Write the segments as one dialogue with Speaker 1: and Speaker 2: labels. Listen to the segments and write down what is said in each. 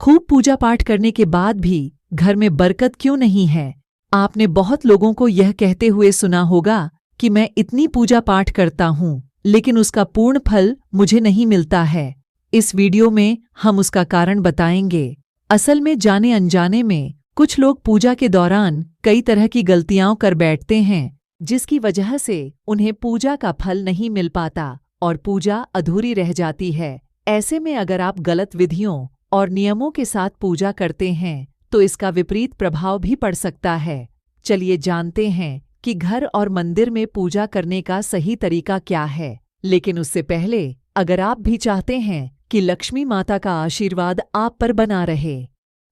Speaker 1: खूब पूजा पाठ करने के बाद भी घर में बरकत क्यों नहीं है? आपने बहुत लोगों को यह कहते हुए सुना होगा कि मैं इतनी पूजा पाठ करता हूँ, लेकिन उसका पूर्ण फल मुझे नहीं मिलता है। इस वीडियो में हम उसका कारण बताएंगे। असल में जाने अनजाने में कुछ लोग पूजा के दौरान कई तरह की गलतियां कर बैठते हैं, जिसकी वजह से उन्हें पूजा का फल नहीं मिल पाता और पूजा अधूरी रह जाती है। ऐसे में अगर आप गलत विधियों और नियमों के साथ पूजा करते हैं तो इसका विपरीत प्रभाव भी पड़ सकता है। चलिए जानते हैं कि घर और मंदिर में पूजा करने का सही तरीका क्या है। लेकिन उससे पहले अगर आप भी चाहते हैं कि लक्ष्मी माता का आशीर्वाद आप पर बना रहे,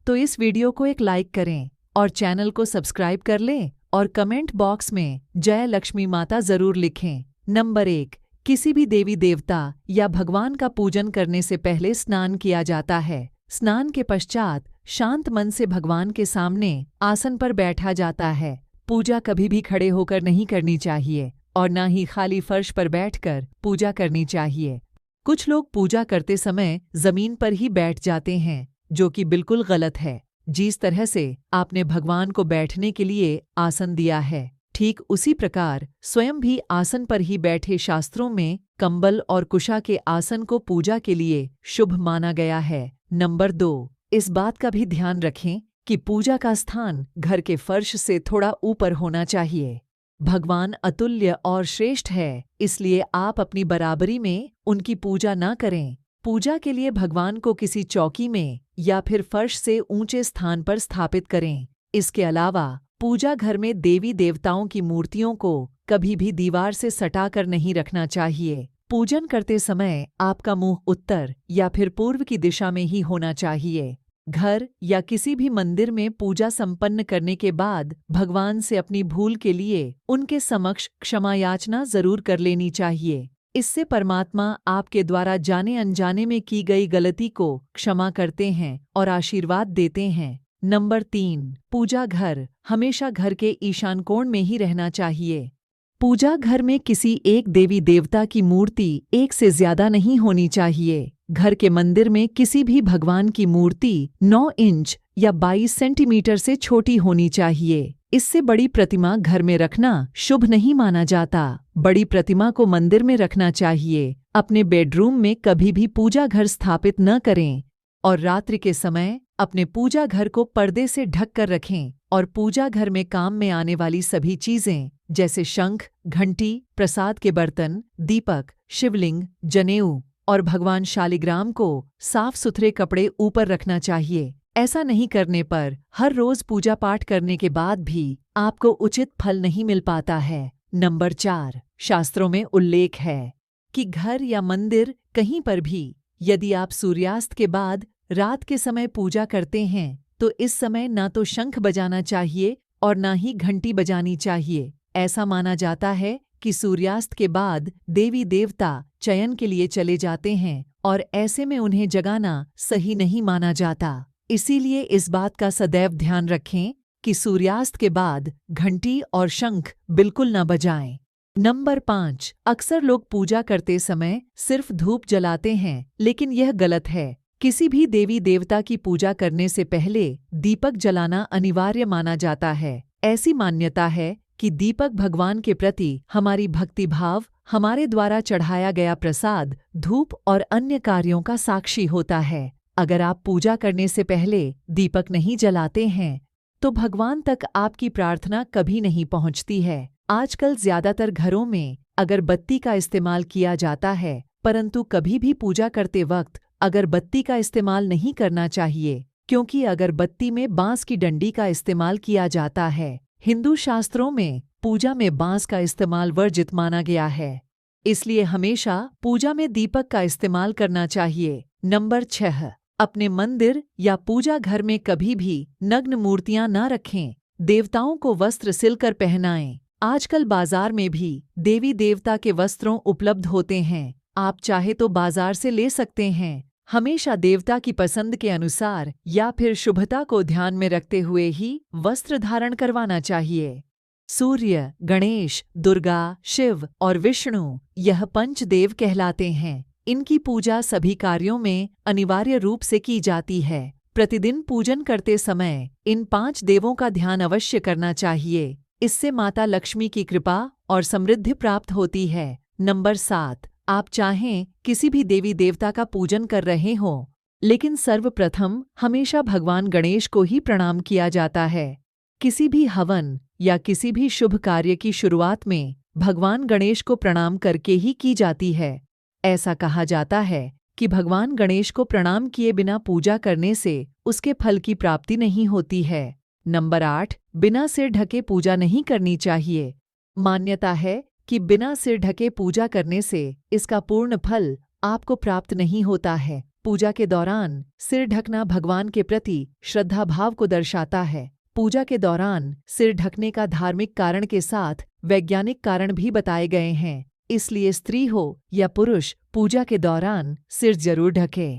Speaker 1: तो इस वीडियो को एक लाइक करें और चैनल को सब्सक्राइब कर लें और कमेंट बॉक्स में जय लक्ष्मी माता जरूर लिखें। नंबर 1, किसी भी देवी देवता या भगवान का पूजन करने से पहले स्नान किया जाता है। स्नान के पश्चात शांत मन से भगवान के सामने आसन पर बैठा जाता है। पूजा कभी भी खड़े होकर नहीं करनी चाहिए और न ही खाली फर्श पर बैठकर पूजा करनी चाहिए। कुछ लोग पूजा करते समय जमीन पर ही बैठ जाते हैं, जो कि बिल्कुल गलत है। जिस तरह से आपने भगवान को बैठने के लिए आसन दिया है, ठीक उसी प्रकार स्वयं भी आसन पर ही बैठे। शास्त्रों में कंबल और कुशा के आसन को पूजा के लिए शुभ माना गया है। नंबर 2, इस बात का भी ध्यान रखें कि पूजा का स्थान घर के फर्श से थोड़ा ऊपर होना चाहिए। भगवान अतुल्य और श्रेष्ठ है, इसलिए आप अपनी बराबरी में उनकी पूजा न करें। पूजा के लिए भगवान को किसी चौकी में या फिर फर्श से ऊंचे स्थान पर स्थापित करें। इसके अलावा पूजा घर में देवी देवताओं की मूर्तियों को कभी भी दीवार से सटाकर नहीं रखना चाहिए। पूजन करते समय आपका मुंह उत्तर या फिर पूर्व की दिशा में ही होना चाहिए। घर या किसी भी मंदिर में पूजा संपन्न करने के बाद भगवान से अपनी भूल के लिए उनके समक्ष क्षमा याचना जरूर कर लेनी चाहिए। इससे परमात्मा आपके द्वारा जाने अनजाने में की गई गलती को क्षमा करते हैं और आशीर्वाद देते हैं। नंबर 3, पूजा घर हमेशा घर के ईशान कोण में ही रहना चाहिए। पूजा घर में किसी एक देवी देवता की मूर्ति एक से ज्यादा नहीं होनी चाहिए। घर के मंदिर में किसी भी भगवान की मूर्ति 9 इंच या 22 सेंटीमीटर से छोटी होनी चाहिए। इससे बड़ी प्रतिमा घर में रखना शुभ नहीं माना जाता। बड़ी प्रतिमा को मंदिर में रखना चाहिए। अपने बेडरूम में कभी भी पूजा घर स्थापित न करें और रात्रि के समय अपने पूजा घर को पर्दे से ढक कर रखें और पूजा घर में काम में आने वाली सभी चीजें जैसे शंख, घंटी, प्रसाद के बर्तन, दीपक, शिवलिंग, जनेऊ और भगवान शालिग्राम को साफ सुथरे कपड़े ऊपर रखना चाहिए। ऐसा नहीं करने पर हर रोज पूजा पाठ करने के बाद भी आपको उचित फल नहीं मिल पाता है। नंबर 4, शास्त्रों में उल्लेख है कि घर या मंदिर कहीं पर भी यदि आप सूर्यास्त के बाद रात के समय पूजा करते हैं तो इस समय ना तो शंख बजाना चाहिए और ना ही घंटी बजानी चाहिए। ऐसा माना जाता है कि सूर्यास्त के बाद देवी देवता चयन के लिए चले जाते हैं और ऐसे में उन्हें जगाना सही नहीं माना जाता। इसीलिए इस बात का सदैव ध्यान रखें कि सूर्यास्त के बाद घंटी और शंख बिल्कुल न बजाएं। नंबर 5, अक्सर लोग पूजा करते समय सिर्फ धूप जलाते हैं, लेकिन यह गलत है। किसी भी देवी देवता की पूजा करने से पहले दीपक जलाना अनिवार्य माना जाता है। ऐसी मान्यता है कि दीपक भगवान के प्रति हमारी भक्ति भाव, हमारे द्वारा चढ़ाया गया प्रसाद, धूप और अन्य कार्यों का साक्षी होता है। अगर आप पूजा करने से पहले दीपक नहीं जलाते हैं तो भगवान तक आपकी प्रार्थना कभी नहीं पहुंचती है। आजकल ज्यादातर घरों में अगरबत्ती का इस्तेमाल किया जाता है, परंतु कभी भी पूजा करते वक्त अगरबत्ती का इस्तेमाल नहीं करना चाहिए, क्योंकि अगरबत्ती में बांस की डंडी का इस्तेमाल किया जाता है। हिंदू शास्त्रों में पूजा में बांस का इस्तेमाल वर्जित माना गया है, इसलिए हमेशा पूजा में दीपक का इस्तेमाल करना चाहिए। नंबर 6, अपने मंदिर या पूजा घर में कभी भी नग्न मूर्तियां न रखें। देवताओं को वस्त्र सिलकर पहनाएं। आजकल बाजार में भी देवी देवता के वस्त्रों उपलब्ध होते हैं, आप चाहे तो बाजार से ले सकते हैं। हमेशा देवता की पसंद के अनुसार या फिर शुभता को ध्यान में रखते हुए ही वस्त्र धारण करवाना चाहिए। सूर्य, गणेश, दुर्गा, शिव और विष्णु यह पंचदेव कहलाते हैं। इनकी पूजा सभी कार्यों में अनिवार्य रूप से की जाती है। प्रतिदिन पूजन करते समय इन 5 देवों का ध्यान अवश्य करना चाहिए। इससे माता लक्ष्मी की कृपा और समृद्धि प्राप्त होती है। नंबर 7, आप चाहें किसी भी देवी देवता का पूजन कर रहे हों, लेकिन सर्वप्रथम हमेशा भगवान गणेश को ही प्रणाम किया जाता है। किसी भी हवन या किसी भी शुभ कार्य की शुरुआत में भगवान गणेश को प्रणाम करके ही की जाती है। ऐसा कहा जाता है कि भगवान गणेश को प्रणाम किए बिना पूजा करने से उसके फल की प्राप्ति नहीं होती है। नंबर 8, बिना सिर ढके पूजा नहीं करनी चाहिए। मान्यता है कि बिना सिर ढके पूजा करने से इसका पूर्ण फल आपको प्राप्त नहीं होता है। पूजा के दौरान सिर ढकना भगवान के प्रति श्रद्धा भाव को दर्शाता है। पूजा के दौरान सिर ढकने का धार्मिक कारण के साथ वैज्ञानिक कारण भी बताए गए हैं। इसलिए स्त्री हो या पुरुष पूजा के दौरान सिर जरूर ढके।